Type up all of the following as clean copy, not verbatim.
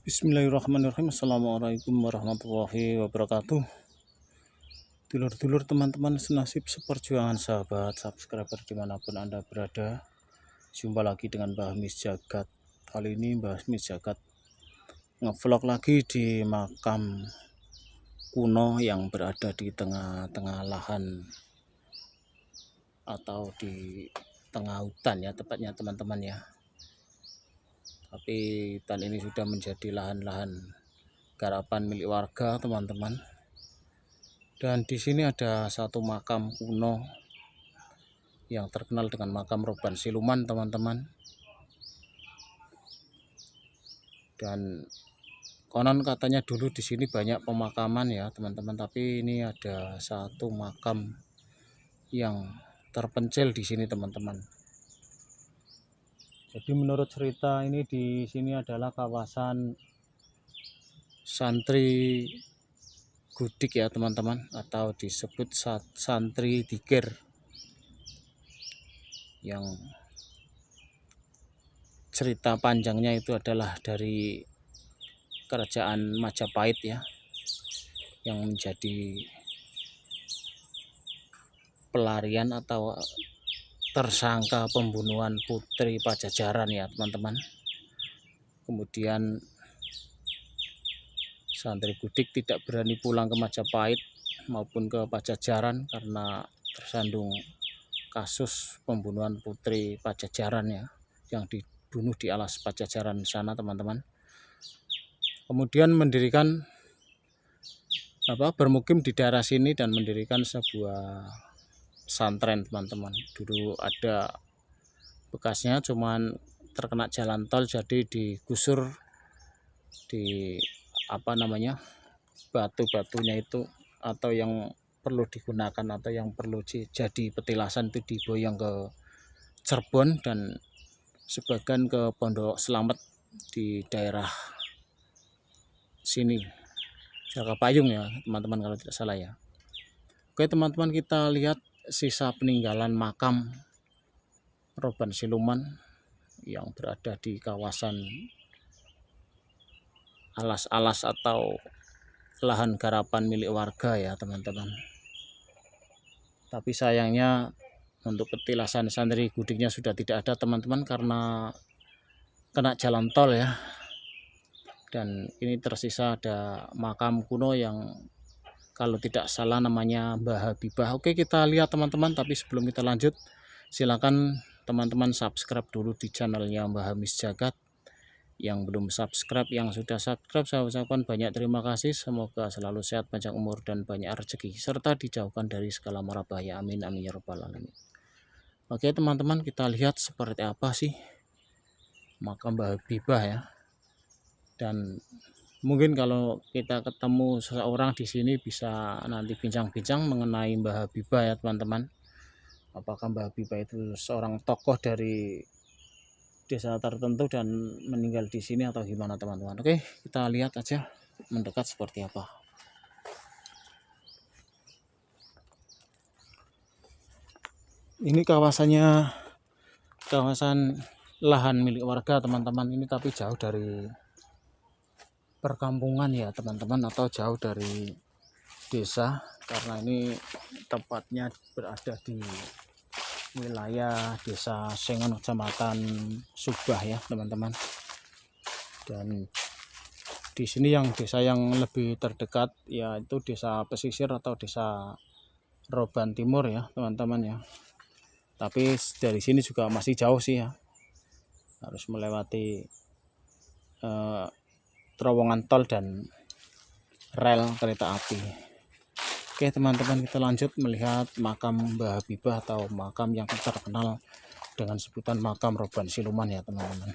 Bismillahirrahmanirrahim. Assalamualaikum warahmatullahi wabarakatuh. Dulur-dulur, teman-teman senasib seperjuangan, sahabat subscriber dimanapun Anda berada, jumpa lagi dengan Mbah Mis Jagat. Kali ini Mbah Mis Jagat ngevlog lagi di makam kuno yang berada di tengah-tengah lahan atau di tengah hutan ya, tepatnya teman-teman ya. Tapi hutan ini sudah menjadi lahan-lahan garapan milik warga, teman-teman. Dan di sini ada satu makam kuno yang terkenal dengan makam Roban Siluman, teman-teman. Dan konon katanya dulu di sini banyak pemakaman ya, teman-teman. Tapi ini ada satu makam yang terpencil di sini, teman-teman. Jadi menurut cerita ini di sini adalah kawasan santri Gudik ya, teman-teman, atau disebut santri Dikir, yang cerita panjangnya itu adalah dari kerajaan Majapahit ya, yang menjadi pelarian atau tersangka pembunuhan putri Pajajaran ya, teman-teman. Kemudian santri Gudik tidak berani pulang ke Majapahit maupun ke Pajajaran karena tersandung kasus pembunuhan putri Pajajaran ya, yang dibunuh di alas Pajajaran sana, teman-teman. Kemudian mendirikan bermukim di daerah sini dan mendirikan sebuah pesantren, teman-teman. Dulu ada bekasnya, cuman terkena jalan tol jadi digusur di batu-batunya itu, atau yang perlu digunakan atau yang perlu jadi petilasan itu diboyong ke Cirebon dan sebagian ke Pondok Slamet di daerah sini, Jaka Payung ya, teman-teman, kalau tidak salah ya. Oke, teman-teman, kita lihat sisa peninggalan makam Roban Siluman yang berada di kawasan alas-alas atau lahan garapan milik warga ya, teman-teman. Tapi sayangnya untuk petilasan santri Gudiknya sudah tidak ada, teman-teman, karena kena jalan tol ya. Dan ini tersisa ada makam kuno yang kalau tidak salah namanya Mbah Habibah. Oke, kita lihat, teman-teman, tapi sebelum kita lanjut, silakan teman-teman subscribe dulu di channelnya Mbah Mis Jagat. Yang belum subscribe, yang sudah subscribe, saya ucapkan banyak terima kasih. Semoga selalu sehat, panjang umur, dan banyak rezeki, serta dijauhkan dari segala mara bahaya. Amin amin ya rabbal alamin. Oke, teman-teman, kita lihat seperti apa sih makam Mbah Habibah ya. Dan mungkin kalau kita ketemu seseorang di sini bisa nanti bincang-bincang mengenai Mbah Habibah ya, teman-teman. Apakah Mbah Habibah itu seorang tokoh dari desa tertentu dan meninggal di sini atau gimana, teman-teman? Oke, kita lihat aja mendekat seperti apa. Ini kawasannya kawasan lahan milik warga, teman-teman. Ini tapi jauh dari perkampungan ya, teman-teman, atau jauh dari desa, karena ini tepatnya berada di wilayah desa Sengon, kecamatan Subah ya, teman-teman. Dan di sini yang desa yang lebih terdekat yaitu desa pesisir atau desa Roban Timur ya, teman-teman ya. Tapi dari sini juga masih jauh sih ya, harus melewati terowongan tol dan rel kereta api. Oke, teman-teman, kita lanjut melihat makam Mbah Habibah atau makam yang terkenal dengan sebutan makam Roban Siluman ya, teman-teman.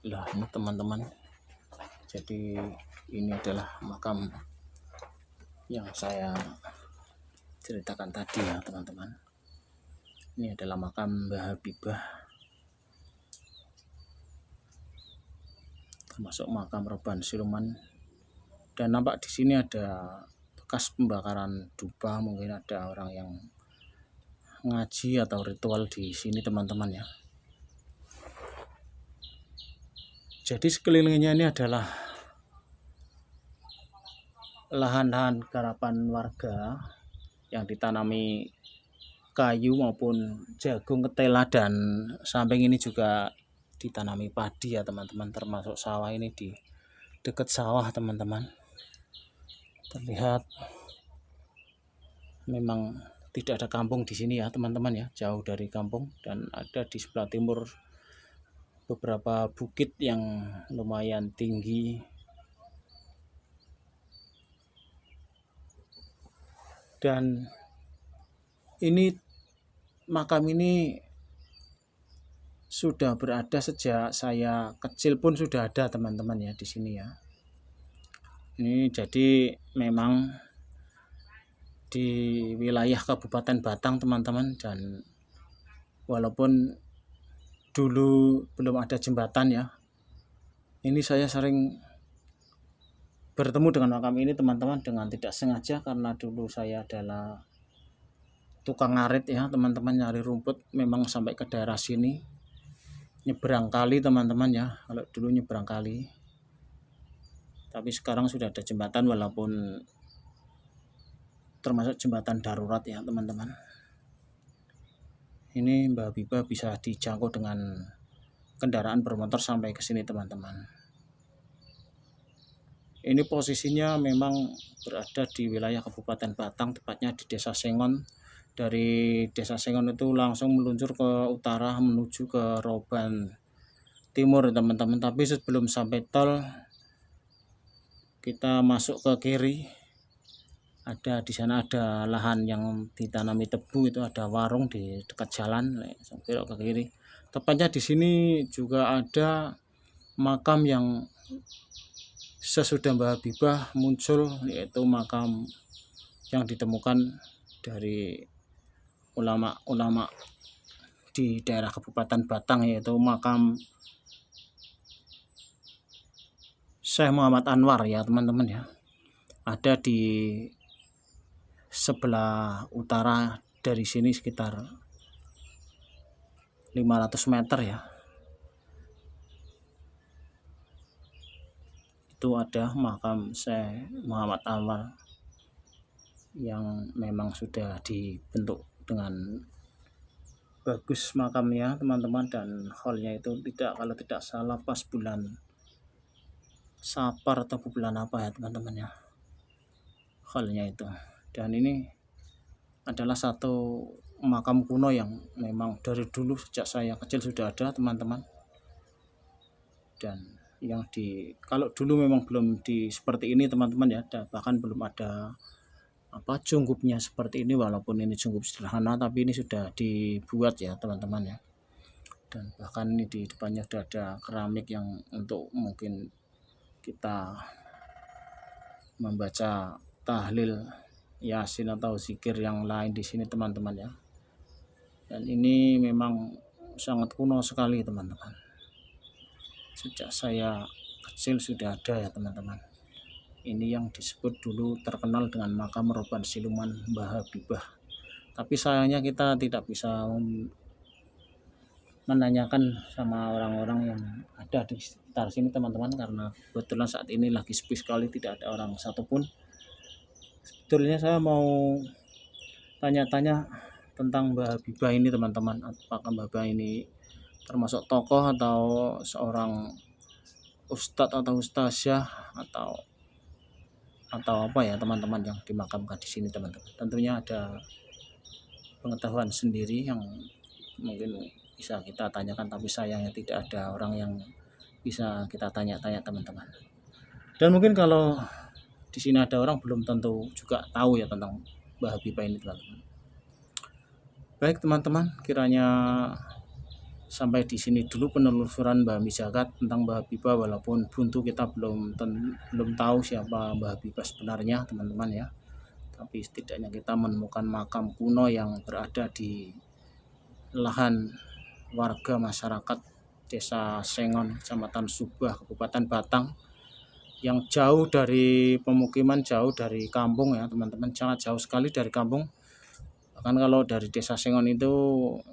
Lah, ini, teman-teman, jadi ini adalah makam yang saya ceritakan tadi ya, teman-teman. Ini adalah makam Mbah Habibah. termasuk makam Roban Siluman. Dan nampak di sini ada bekas pembakaran dupa, mungkin ada orang yang ngaji atau ritual di sini teman-teman ya. Jadi sekelilingnya ini adalah lahan-lahan garapan warga yang ditanami kayu maupun jagung, ketela, dan samping ini juga ditanami padi ya teman-teman, termasuk sawah. Ini di dekat sawah teman-teman. Terlihat memang tidak ada kampung di sini ya teman-teman ya, jauh dari kampung, dan ada di sebelah timur beberapa bukit yang lumayan tinggi. Dan ini makam ini sudah berada sejak saya kecil pun sudah ada teman-teman ya di sini ya. Ini jadi memang di wilayah Kabupaten Batang teman-teman, dan walaupun dulu belum ada jembatan ya, ini saya sering bertemu dengan makam ini teman-teman dengan tidak sengaja, karena dulu saya adalah tukang ngarit ya teman-teman, nyari rumput. Memang sampai ke daerah sini, nyebrang kali teman-teman ya, kalau dulu nyebrang kali. Tapi sekarang sudah ada jembatan, walaupun termasuk jembatan darurat ya teman-teman. Ini Mbah Habibah bisa dijangkau dengan kendaraan bermotor sampai ke sini teman-teman. Ini posisinya memang berada di wilayah Kabupaten Batang, tepatnya di Desa Sengon. Dari Desa Sengon itu langsung meluncur ke utara menuju ke Roban Timur teman-teman. Tapi sebelum sampai tol, kita masuk ke kiri. Di sana ada lahan yang ditanami tebu, itu ada warung di dekat jalan, belok ke kiri. Tepatnya di sini juga ada makam yang sesudah Mbah Habibah muncul, yaitu makam yang ditemukan dari ulama-ulama di daerah Kabupaten Batang, yaitu makam Syekh Muhammad Anwar ya teman-teman ya. Ada di sebelah utara dari sini sekitar 500 meter ya. Itu ada makam Syekh Muhammad Anwar yang memang sudah dibentuk dengan bagus makamnya teman-teman, dan hallnya itu kalau tidak salah pas bulan Sapar atau bulan apa ya teman-teman ya, hallnya itu. Dan ini adalah satu makam kuno yang memang dari dulu sejak saya kecil sudah ada teman-teman. Dan yang kalau dulu memang belum seperti ini teman-teman ya, bahkan belum ada junggupnya seperti ini, walaupun ini junggup sederhana tapi ini sudah dibuat ya teman-teman ya. Dan bahkan ini di depannya sudah ada keramik yang untuk mungkin kita membaca tahlil, yasin atau zikir yang lain di sini teman-teman ya. Dan ini memang sangat kuno sekali teman-teman, sejak saya kecil sudah ada ya teman-teman. Ini yang disebut dulu terkenal dengan makam Roban Siluman Mbah Habibah. Tapi sayangnya kita tidak bisa menanyakan sama orang-orang yang ada di sekitar sini teman-teman, karena kebetulan saat ini lagi sepi sekali, tidak ada orang satupun. Sebetulnya saya mau tanya-tanya tentang Mbah Habibah ini teman-teman. Apakah Mbah Habibah ini termasuk tokoh atau seorang ustadz atau ustazah atau apa ya teman-teman yang dimakamkan di sini teman-teman. Tentunya ada pengetahuan sendiri yang mungkin bisa kita tanyakan, tapi sayangnya tidak ada orang yang bisa kita tanya-tanya teman-teman. Dan mungkin kalau di sini ada orang belum tentu juga tahu ya tentang Mbah Habibah ini teman-teman. Baik teman-teman, kiranya sampai di sini dulu penelusuran Mbah Mijagat tentang Mbah Habibah, walaupun buntu kita belum tahu siapa Mbah Habibah sebenarnya teman-teman ya. Tapi setidaknya kita menemukan makam kuno yang berada di lahan warga masyarakat Desa Sengon, Kecamatan Subah, Kabupaten Batang, yang jauh dari pemukiman, jauh dari kampung ya teman-teman, sangat jauh sekali dari kampung. Bahkan kalau dari Desa Sengon itu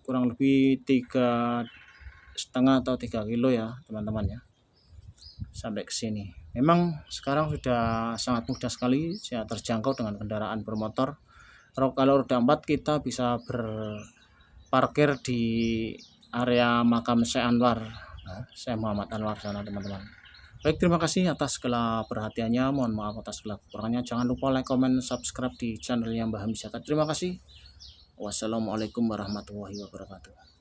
kurang lebih 3,5 atau 3 kilo ya teman-teman ya, sampai ke sini. Memang sekarang sudah sangat mudah sekali ya terjangkau dengan kendaraan bermotor. Kalau roda 4 kita bisa berparkir di area makam Syekh Anwar, Syekh Muhammad Anwar sana teman-teman. Baik, terima kasih atas segala perhatiannya. Mohon maaf atas segala kekurangannya. Jangan lupa like, comment, subscribe di channel yang Mbah Hami Zakat. Terima kasih. Wassalamualaikum warahmatullahi wabarakatuh.